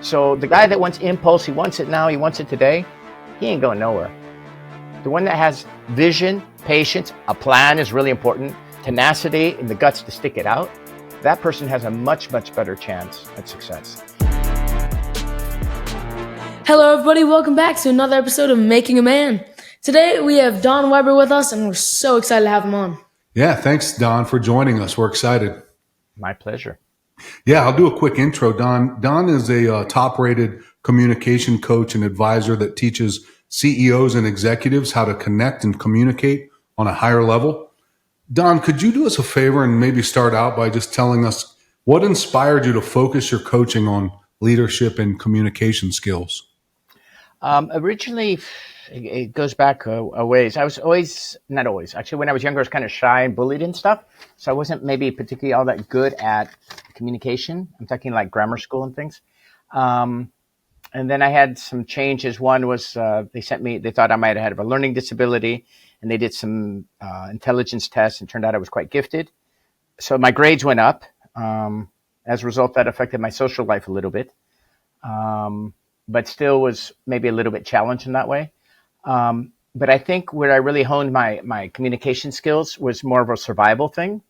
So the guy that wants impulse, he wants it now, he wants it today, he ain't going nowhere. The one that has vision, patience, a plan is really important, tenacity and the guts to stick it out, that person has a much, much better chance at success. Hello, everybody. Welcome back to another episode of Making a Man. Today, we have Don Weber with us, and we're so excited to have him on. Yeah, thanks, Don, for joining us. We're excited. My pleasure. Yeah, I'll do a quick intro. Don is a top-rated communication coach and advisor that teaches CEOs and executives how to connect and communicate on a higher level. Don, could you do us a favor and maybe start out by just telling us what inspired you to focus your coaching on leadership and communication skills? Originally, it goes back a ways. I was not always, actually, when I was younger, I was kind of shy and bullied and stuff. So I wasn't maybe particularly all that good at communication. I'm talking like grammar school and things. And then I had some changes. One was they thought I might have had a learning disability, and they did some intelligence tests and turned out I was quite gifted. So my grades went up. As a result, that affected my social life a little bit. But still was maybe a little bit challenged in that way. But I think where I really honed my communication skills was more of a survival thing.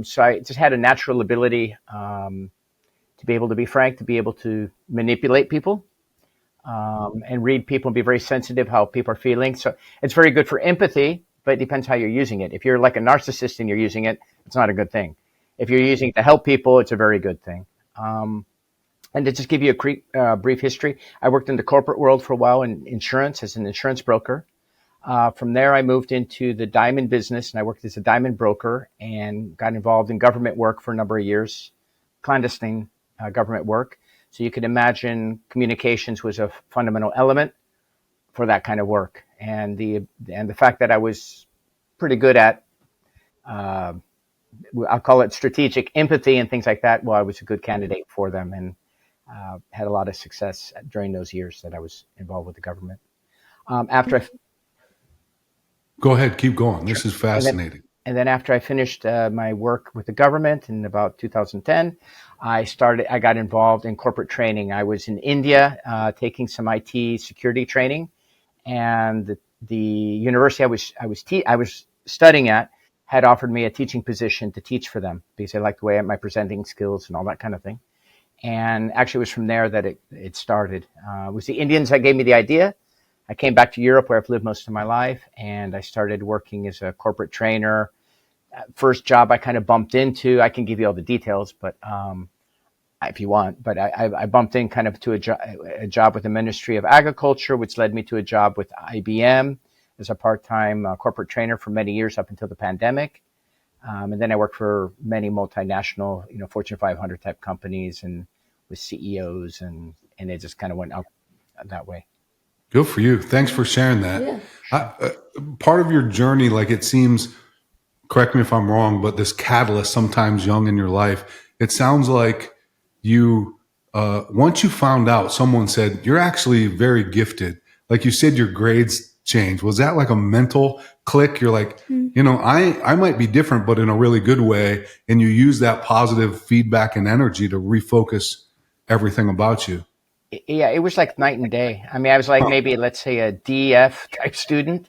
So I just had a natural ability to be able to be frank, to be able to manipulate people, and read people and be very sensitive how people are feeling. So it's very good for empathy, but it depends how you're using it. If you're like a narcissist and you're using it, it's not a good thing. If you're using it to help people, it's a very good thing. And to just give you a brief history, I worked in the corporate world for a while in insurance as an insurance broker. From there, I moved into the diamond business, and I worked as a diamond broker and got involved in government work for a number of years, clandestine government work. So you can imagine communications was a fundamental element for that kind of work. And the fact that I was pretty good at, I'll call it strategic empathy and things like that, well, I was a good candidate for them and had a lot of success during those years that I was involved with the government. Go ahead, keep going. This is fascinating. And then after I finished my work with the government in about 2010, I got involved in corporate training. I was in India taking some IT security training, and the university I was studying at had offered me a teaching position to teach for them because they liked the way my presenting skills and all that kind of thing. And actually, it was from there that it started. It was the Indians that gave me the idea. I came back to Europe, where I've lived most of my life, and I started working as a corporate trainer. First job I kind of bumped into, I can give you all the details, but if you want. But I bumped in kind of to a job with the Ministry of Agriculture, which led me to a job with IBM as a part-time corporate trainer for many years up until the pandemic. And then I worked for many multinational, Fortune 500 type companies and with CEOs, and it just kind of went out that way. Good for you. Thanks for sharing that. Yeah. Part of your journey, like it seems, correct me if I'm wrong, but this catalyst sometimes young in your life, it sounds like you, once you found out, someone said, you're actually very gifted. Like you said, your grades changed. Was that like a mental click? You're like, I might be different, but in a really good way. And you use that positive feedback and energy to refocus everything about you. Yeah, it was like night and day. I mean, I was like maybe, let's say, a DF type student.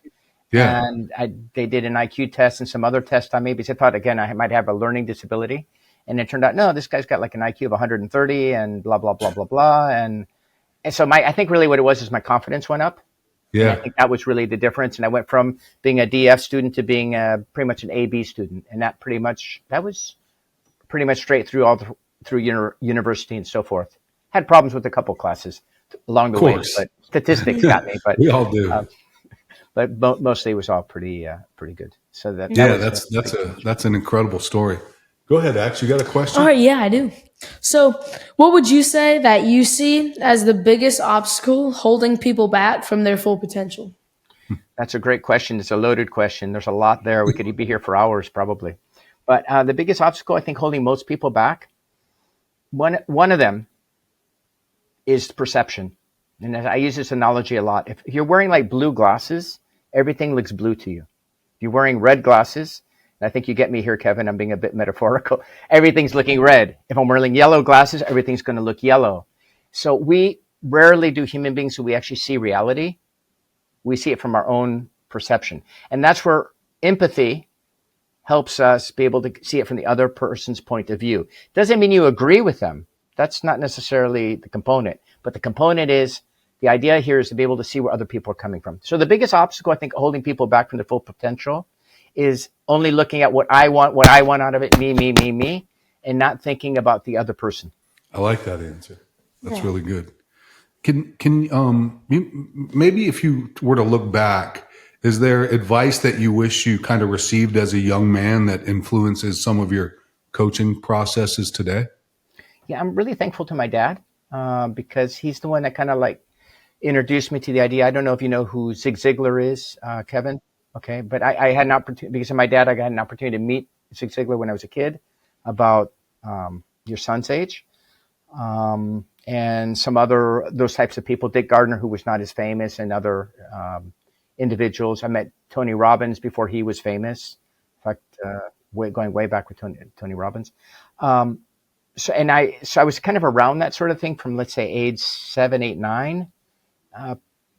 Yeah. And they did an IQ test and some other tests on me because I thought, again, I might have a learning disability. And it turned out, no, this guy's got like an IQ of 130 and blah, blah, blah, blah, blah. And so I think really what it was is my confidence went up. Yeah. And I think that was really the difference. And I went from being a DF student to being pretty much an AB student. And that was pretty much straight through through university and so forth. Had problems with a couple classes along the way, but statistics got me. But we all do. But mostly it was all pretty good. So that's an incredible story. Go ahead, Ax. You got a question? All right, yeah, I do. So what would you say that you see as the biggest obstacle holding people back from their full potential? That's a great question. It's a loaded question. There's a lot there. We could be here for hours probably. But the biggest obstacle I think holding most people back, one of them is perception. And I use this analogy a lot. If you're wearing like blue glasses, everything looks blue to you. If you're wearing red glasses, and I think you get me here, Kevin, I'm being a bit metaphorical, everything's looking red. If I'm wearing yellow glasses, everything's going to look yellow. So we rarely do human beings who we actually see reality. We see it from our own perception. And that's where empathy helps us be able to see it from the other person's point of view. Doesn't mean you agree with them. That's not necessarily the component. But the component is, the idea here is to be able to see where other people are coming from. So the biggest obstacle, I think, holding people back from their full potential is only looking at what I want out of it, me, and not thinking about the other person. I like that answer. That's really good. Maybe if you were to look back, is there advice that you wish you kind of received as a young man that influences some of your coaching processes today? Yeah, I'm really thankful to my dad because he's the one that kind of like introduced me to the idea. I don't know if you know who Zig Ziglar is, Kevin. Okay, but I had an opportunity because of my dad. I got an opportunity to meet Zig Ziglar when I was a kid, about your son's age, and some other those types of people. Dick Gardner, who was not as famous, and other individuals. I met Tony Robbins before he was famous. In fact, going way back with Tony Robbins. So I was kind of around that sort of thing from, let's say, age 7, 8, 9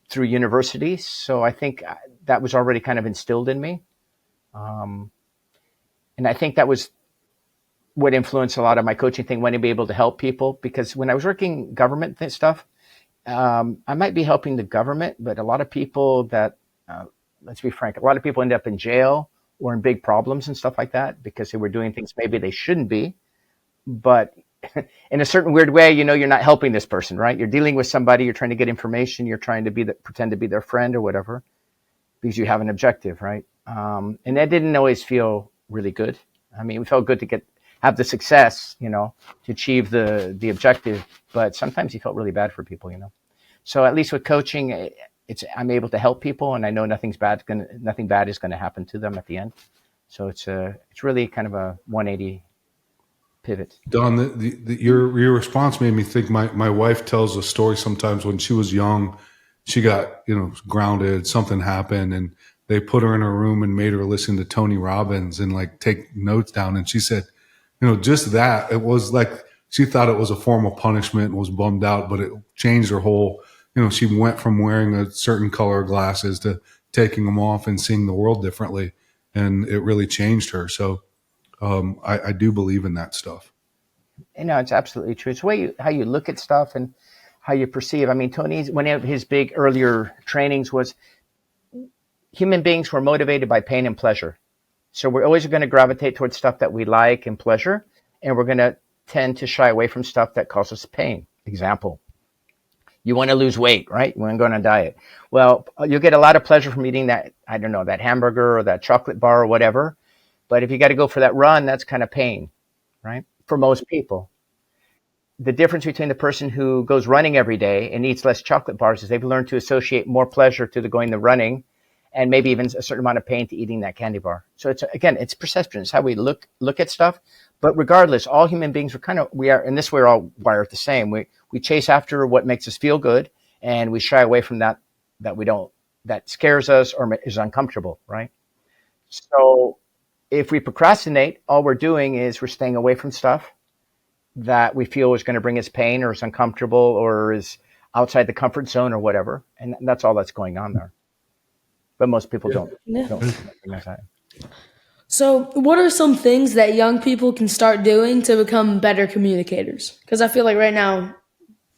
through university. So I think that was already kind of instilled in me. And I think that was what influenced a lot of my coaching thing, wanting to be able to help people. Because when I was working government stuff, I might be helping the government, but a lot of people that, let's be frank, a lot of people end up in jail or in big problems and stuff like that because they were doing things maybe they shouldn't be. But in a certain weird way, you're not helping this person, right? You're dealing with somebody, you're trying to get information, you're trying to pretend to be their friend or whatever, because you have an objective, right? And that didn't always feel really good. I mean, it felt good to have the success, to achieve the objective, but sometimes you felt really bad for people, So at least with coaching, I'm able to help people, and I know nothing bad is going to happen to them at the end. So it's really kind of a 180 pivot. Don, your response made me think. My wife tells a story sometimes. When she was young, she got grounded. Something happened, and they put her in her room and made her listen to Tony Robbins and like take notes down. And she said, just that, it was like she thought it was a form of punishment and was bummed out, but it changed her whole. She went from wearing a certain color glasses to taking them off and seeing the world differently, and it really changed her. So. I do believe in that stuff. It's absolutely true. It's how you look at stuff and how you perceive. I mean, one of his big earlier trainings was human beings were motivated by pain and pleasure. So we're always going to gravitate towards stuff that we like and pleasure, and we're going to tend to shy away from stuff that causes pain. Example, you want to lose weight, right? You want to go on a diet. Well, you'll get a lot of pleasure from eating that, I don't know, that hamburger or that chocolate bar or whatever. But if you got to go for that run, that's kind of pain, right? For most people. The difference between the person who goes running every day and eats less chocolate bars is they've learned to associate more pleasure to going the running, and maybe even a certain amount of pain to eating that candy bar. So it's perception. It's how we look at stuff. But regardless, all human beings in this way, we're all wired the same. We chase after what makes us feel good, and we shy away from that scares us or is uncomfortable, right? So if we procrastinate, all we're doing is we're staying away from stuff that we feel is going to bring us pain or is uncomfortable or is outside the comfort zone or whatever. And that's all that's going on there. But most people don't recognize that. So what are some things that young people can start doing to become better communicators? Because I feel like right now,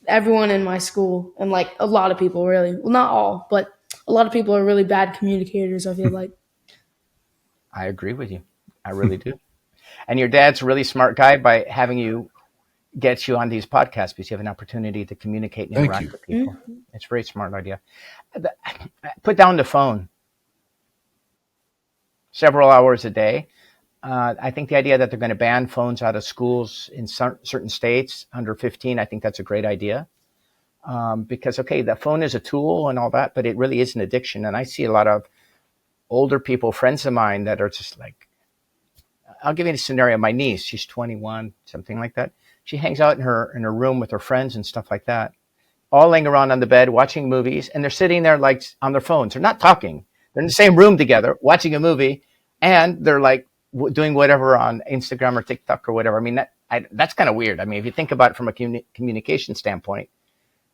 everyone in my school and like a lot of people really, well, not all, but a lot of people are really bad communicators, I feel like. I agree with you. I really do. And your dad's a really smart guy by having you get you on these podcasts because you have an opportunity to communicate and interact with people. Mm-hmm. It's a very smart idea. Put down the phone several hours a day. I think the idea that they're going to ban phones out of schools in certain states under 15, I think that's a great idea. Because, the phone is a tool and all that, but it really is an addiction. And I see a lot of older people, friends of mine, that are just like, I'll give you a scenario. My niece, she's 21, something like that. She hangs out in her room with her friends and stuff like that, all laying around on the bed, watching movies, and they're sitting there like on their phones. They're not talking. They're in the same room together, watching a movie, and they're like doing whatever on Instagram or TikTok or whatever. I mean, that's kind of weird. I mean, if you think about it from a communication standpoint,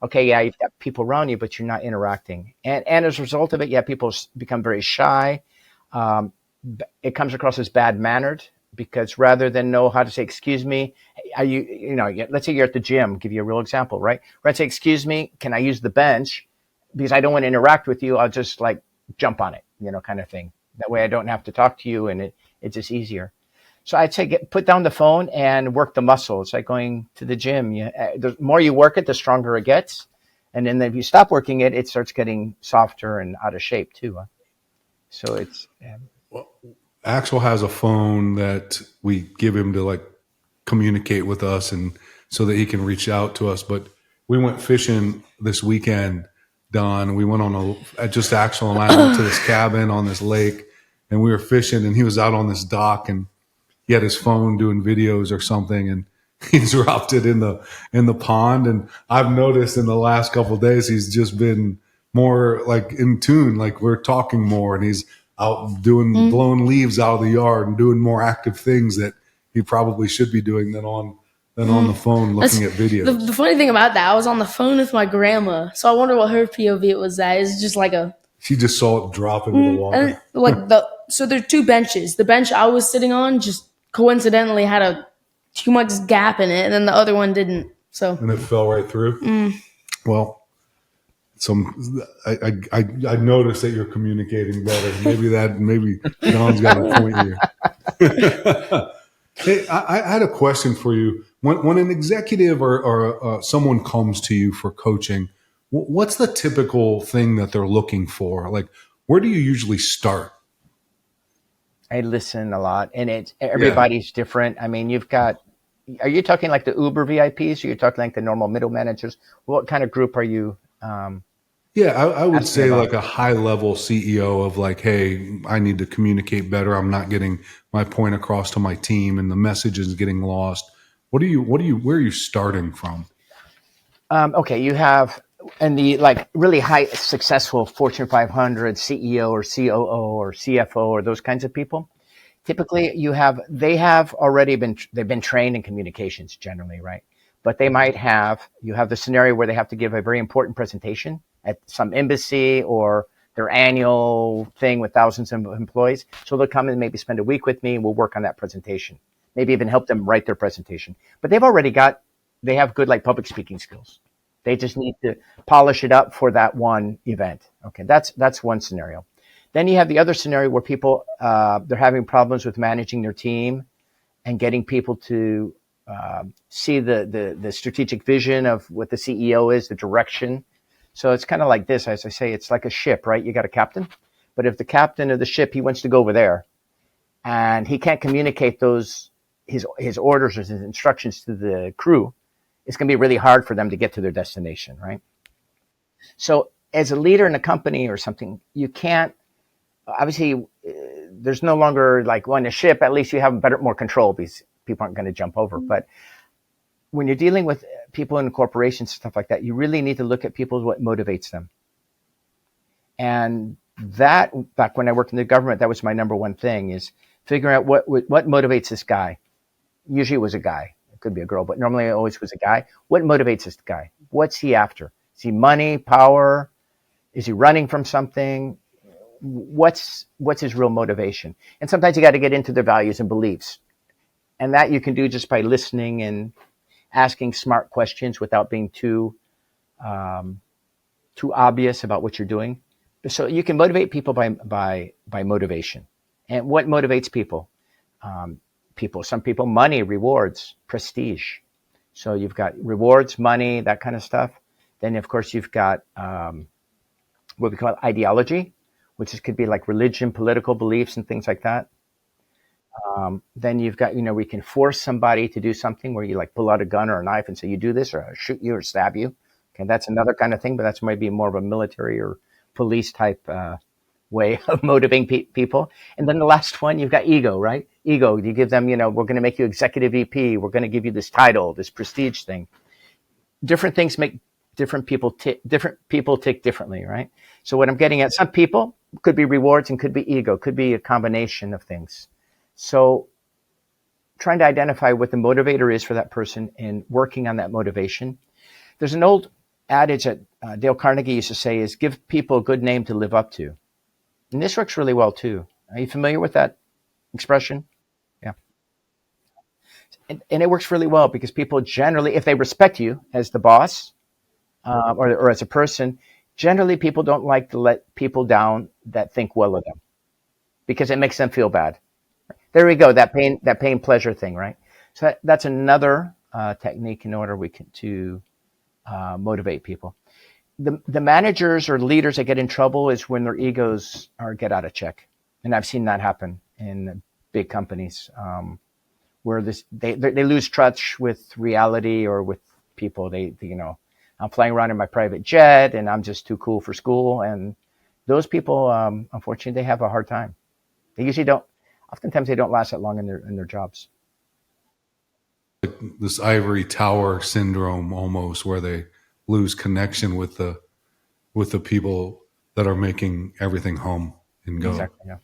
Okay, yeah, you've got people around you, but you're not interacting. And as a result of it, yeah, people become very shy. Um, it comes across as bad mannered because rather than know how to say, excuse me, are you, let's say you're at the gym, give you a real example, right? Where I'd say, excuse me, can I use the bench? Because I don't want to interact with you. I'll just like jump on it, kind of thing. That way I don't have to talk to you and it's just easier. So I'd say put down the phone and work the muscle. It's like going to the gym. The more you work it, the stronger it gets. And then if you stop working it, it starts getting softer and out of shape too. So it's Axel has a phone that we give him to like communicate with us and so that he can reach out to us. But we went fishing this weekend, Don. We went on just Axel and I went to this cabin on this lake and we were fishing and he was out on this dock and he had his phone doing videos or something and he dropped it in the pond. And I've noticed in the last couple of days, he's just been more like in tune, like we're talking more and he's out doing blowing leaves out of the yard and doing more active things that he probably should be doing than on the phone looking at videos. The funny thing about that, I was on the phone with my grandma, so I wonder what her POV it was. That is just like she just saw it drop into the water. And so there's two benches. The bench I was sitting on just coincidentally had a humongous gap in it, and then the other one didn't. So and it fell right through. Well. I noticed that you're communicating better. Maybe Don's got a point here. Hey, I had a question for you. When an executive or someone comes to you for coaching, what's the typical thing that they're looking for? Like, where do you usually start? I listen a lot, and everybody's different. I mean, are you talking like the Uber VIPs, or you're talking like the normal middle managers? What kind of group are you? Yeah, I would say like a high level CEO of like, hey, I need to communicate better. I'm not getting my point across to my team and the message is getting lost. Where are you starting from? Okay, you have and the like really high successful Fortune 500 CEO or COO or CFO or those kinds of people. Typically they've been trained in communications generally, right? But you have the scenario where they have to give a very important presentation at some embassy or their annual thing with thousands of employees. So they'll come and maybe spend a week with me and we'll work on that presentation. Maybe even help them write their presentation. But they have good like public speaking skills. They just need to polish it up for that one event. Okay, that's one scenario. Then you have the other scenario where people, they're having problems with managing their team and getting people to see the strategic vision of what the CEO is, the direction. So it's kind of like this, as I say, it's like a ship, right? You got a captain, but if the captain of the ship, he wants to go over there and he can't communicate his orders or his instructions to the crew, it's going to be really hard for them to get to their destination, right? So as a leader in a company or something, you can't, obviously, there's no longer like on a ship, at least you have more control because people aren't going to jump over. But when you're dealing with people in corporations, stuff like that, you really need to look at what motivates them. And that, back when I worked in the government, that was my number one thing, is figuring out what motivates this guy. Usually it was a guy. It could be a girl, but normally it always was a guy. What motivates this guy? What's he after? Is he money, power? Is he running from something? What's his real motivation? And sometimes you got to get into their values and beliefs. And that you can do just by listening and asking smart questions without being too obvious about what you're doing. So you can motivate people by motivation. And what motivates people? Some people, money, rewards, prestige. So you've got rewards, money, that kind of stuff. Then of course you've got what we call ideology, which could be like religion, political beliefs, and things like that. Then you've got, we can force somebody to do something where you like pull out a gun or a knife and say, you do this or I'll shoot you or stab you. Okay, that's another kind of thing, but that's maybe more of a military or police type way of motivating people. And then the last one, you've got ego, right? Ego, you give them, we're going to make you executive VP. We're going to give you this title, this prestige thing. Different things make different people tick differently, right? So what I'm getting at, some people could be rewards and could be ego, could be a combination of things. So trying to identify what the motivator is for that person and working on that motivation. There's an old adage that Dale Carnegie used to say is give people a good name to live up to. And this works really well too. Are you familiar with that expression? Yeah. And it works really well because people generally, if they respect you as the boss or as a person, generally people don't like to let people down that think well of them because it makes them feel bad. There we go. That pain pleasure thing, right? So that's another technique in order to motivate people. The managers or leaders that get in trouble is when their egos get out of check, and I've seen that happen in big companies where they lose touch with reality or with people. They I'm flying around in my private jet and I'm just too cool for school, and those people unfortunately they have a hard time. They usually don't. Oftentimes they don't last that long in their jobs. This ivory tower syndrome almost, where they lose connection with the people that are making everything hum and go. Exactly. Yeah.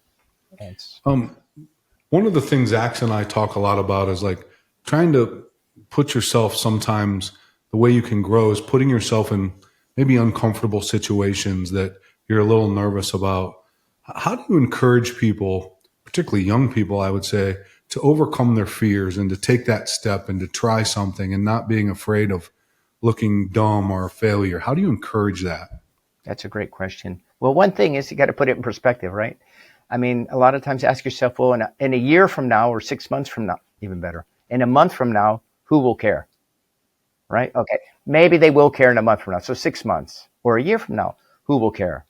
It's, One of the things Ax and I talk a lot about is like trying to put yourself sometimes, the way you can grow is putting yourself in maybe uncomfortable situations that you're a little nervous about. How do you encourage people, particularly young people, I would say, to overcome their fears and to take that step and to try something and not being afraid of looking dumb or a failure? How do you encourage that? That's a great question. Well, one thing is you got to put it in perspective, right? I mean, a lot of times ask yourself, well, in a year from now or 6 months from now, even better, in a month from now, who will care? Right? Okay. Maybe they will care in a month from now. So 6 months or a year from now, who will care?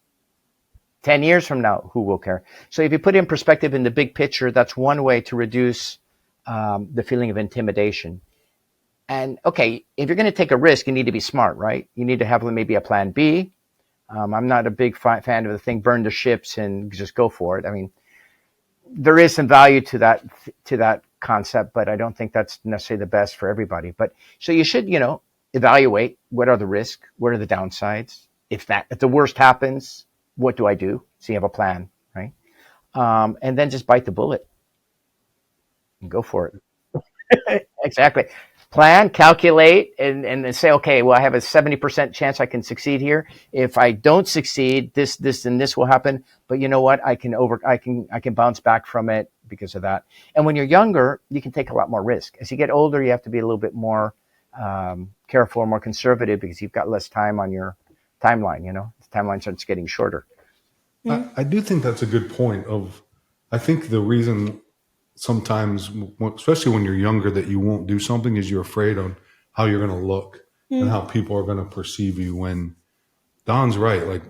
10 years from now, who will care? So if you put it in perspective in the big picture, that's one way to reduce the feeling of intimidation. And okay, if you're going to take a risk, you need to be smart, right? You need to have maybe a plan B. I'm not a big fan of the thing, burn the ships and just go for it. I mean, there is some value to that concept, but I don't think that's necessarily the best for everybody. But so you should, evaluate what are the risks, what are the downsides. If the worst happens, what do I do? So you have a plan, right? And then just bite the bullet and go for it. Exactly. Plan, calculate, and then say, okay, well, I have a 70% chance I can succeed here. If I don't succeed, this, and this will happen. But you know what? I can bounce back from it because of that. And when you're younger, you can take a lot more risk. As you get older, you have to be a little bit more careful or more conservative because you've got less time on your timeline. The timeline starts getting shorter. I do think that's a good point. I think the reason sometimes, especially when you're younger, that you won't do something is you're afraid on how you're going to look and how people are going to perceive you. When Don's right, like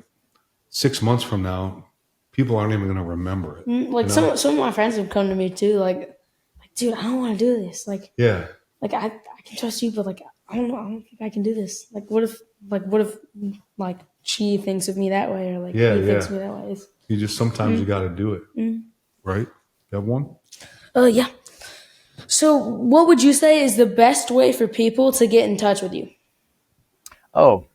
6 months from now, people aren't even going to remember it. Like some of my friends have come to me too, like, dude, I don't want to do this. Like, yeah, like I can trust you, but like I don't think I can do this. Like, what if like she thinks of me that way, or like he thinks of me that way? You just sometimes you got to do it, right? You have one? Yeah. So what would you say is the best way for people to get in touch with you? Oh,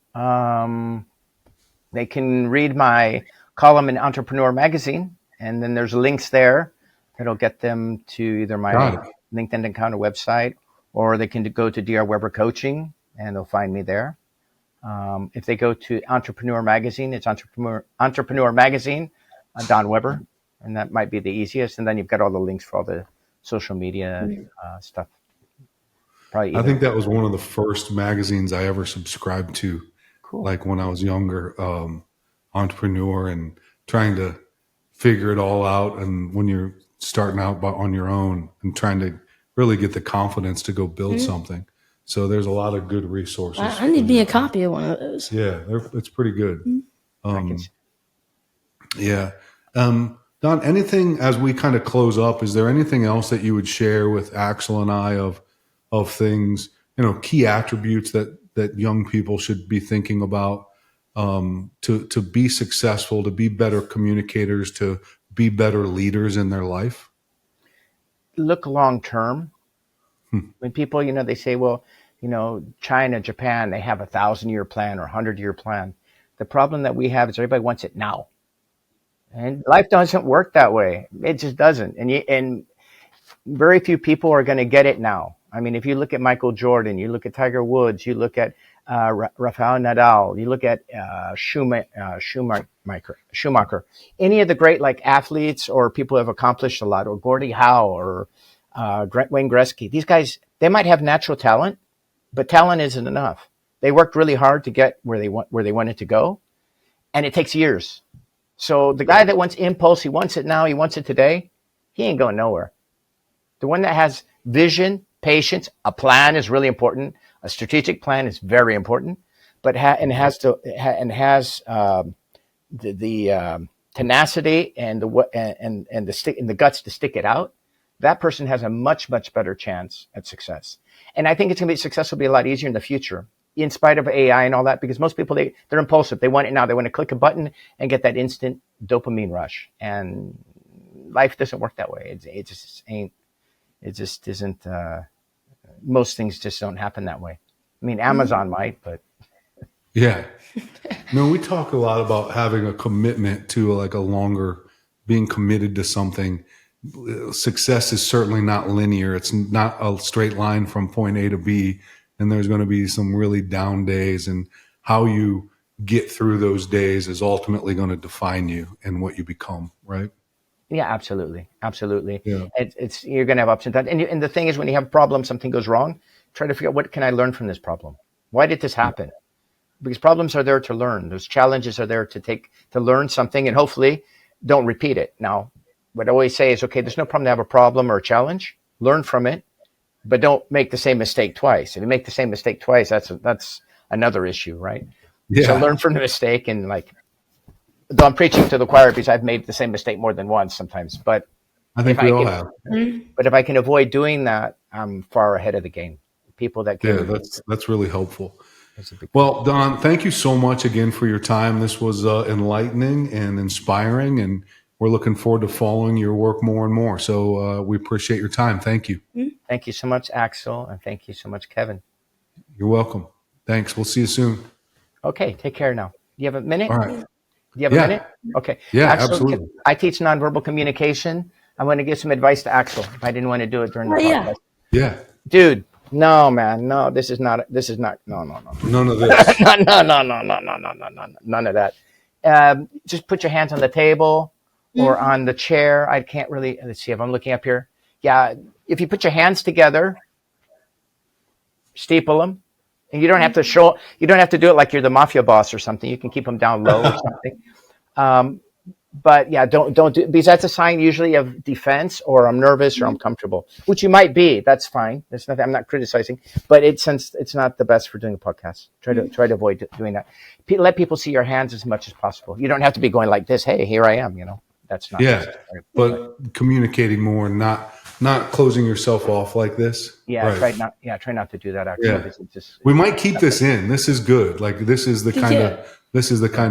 they can read my column in Entrepreneur Magazine, and then there's links there that'll get them to either my LinkedIn account or website, or they can go to DR Weber Coaching, and they'll find me there. If they go to Entrepreneur Magazine, it's Entrepreneur Magazine, Don Weber, and that might be the easiest. And then you've got all the links for all the social media stuff. Probably. I think that was one of the first magazines I ever subscribed to. Cool. Like when I was younger, entrepreneur and trying to figure it all out. And when you're starting out on your own and trying to really get the confidence to go build something. So there's a lot of good resources. I need me a copy of one of those. Yeah, it's pretty good. Yeah. Don, anything as we kind of close up, is there anything else that you would share with Axel and I of things, key attributes that young people should be thinking about to be successful, to be better communicators, to be better leaders in their life? Look long term. When people, they say, well, China, Japan, they have 1,000-year plan or 100-year plan. The problem that we have is everybody wants it now. And life doesn't work that way. It just doesn't. And very few people are going to get it now. I mean, if you look at Michael Jordan, you look at Tiger Woods, you look at Rafael Nadal. You look at Schumacher. Any of the great like athletes or people who have accomplished a lot, or Gordie Howe or Wayne Gretzky. These guys, they might have natural talent, but talent isn't enough. They worked really hard to get where they wanted to go, and it takes years. So the guy that wants impulse, he wants it now, he wants it today, he ain't going nowhere. The one that has vision, patience, a plan is really important. A strategic plan is very important, but has the tenacity and the guts to stick it out. That person has a much better chance at success. And I think success will be a lot easier in the future, in spite of AI and all that, because most people, they're impulsive. They want it now. They want to click a button and get that instant dopamine rush. And life doesn't work that way. It just ain't. It just isn't. Most things just don't happen that way. I mean, Amazon might, but yeah. No, we talk a lot about having a commitment to like a longer, being committed to something. Success is certainly not linear. It's not a straight line from point A to B. And there's going to be some really down days, and how you get through those days is ultimately going to define you and what you become, right? Yeah, absolutely. Yeah. It's you're going to have ups and downs. And the thing is, when you have a problem, something goes wrong, try to figure out, what can I learn from this problem? Why did this happen? Because problems are there to learn. Those challenges are there to learn something, and hopefully don't repeat it. Now, what I always say is, okay, there's no problem to have a problem or a challenge. Learn from it, but don't make the same mistake twice. If you make the same mistake twice, that's another issue, right? Yeah. So learn from the mistake, and like, though I'm preaching to the choir because I've made the same mistake more than once sometimes, but I think we all have. But if I can avoid doing that, I'm far ahead of the game. People that can. Yeah, that's really helpful. Well, Don, thank you so much again for your time. This was enlightening and inspiring, and we're looking forward to following your work more and more. So we appreciate your time. Thank you. Thank you so much, Axel, and thank you so much, Kevin. You're welcome. Thanks. We'll see you soon. Okay, take care now. Do you have a minute? All right. Do you have a minute? Okay. Yeah, Axel, absolutely. I teach nonverbal communication. I want to give some advice to Axel if I didn't want to do it during the podcast. Yeah. Dude, no, man. No, this is not, no. None of this. No, none of that. Just put your hands on the table or on the chair. I can't really, let's see if I'm looking up here. Yeah. If you put your hands together, steeple them, and you don't have to do it like you're the mafia boss or something. You can keep them down low or something. But yeah, don't do, because that's a sign usually of defense, or I'm nervous or I'm comfortable, which you might be. That's fine. There's nothing. I'm not criticizing, but since it's not the best for doing a podcast. Try to avoid doing that. Let people see your hands as much as possible. You don't have to be going like this. Hey, here I am. That's not. Yeah, necessary. but communicating more, not closing yourself off like this. Yeah, right. Try not to do that. Actually, yeah. We might keep this in. This is good. Like this is the kind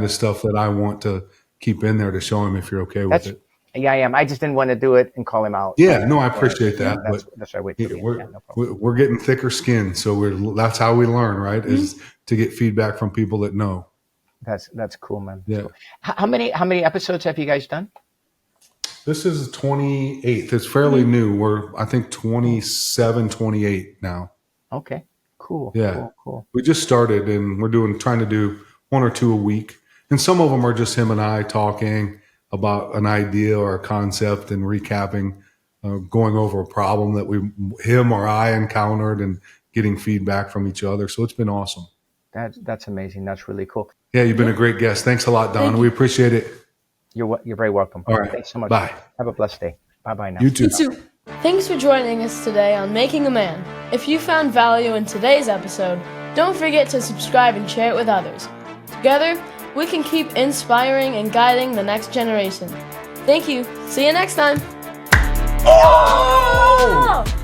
of stuff that I want to keep in there to show him if you're okay with it. Yeah, I am. I just didn't want to do it and call him out. Yeah, no, I appreciate that. That's our way to do it. We're getting thicker skin, so that's how we learn, right? Is to get feedback from people that know. That's cool, man. Yeah. Cool. How many episodes have you guys done? This is 28th. It's fairly new. We're, I think, 27, 28 now. Okay. Cool. Yeah. Cool. We just started, and we're trying to do 1 or 2 a week. And some of them are just him and I talking about an idea or a concept and recapping, going over a problem that him or I encountered, and getting feedback from each other. So it's been awesome. That's amazing. That's really cool. Yeah, you've been a great guest. Thanks a lot, Don. We appreciate it. You're very welcome. All right. Thanks so much. Bye. Have a blessed day. Bye now. You too. Thanks for joining us today on Making a Man. If you found value in today's episode, don't forget to subscribe and share it with others. Together, we can keep inspiring and guiding the next generation. Thank you. See you next time. Oh!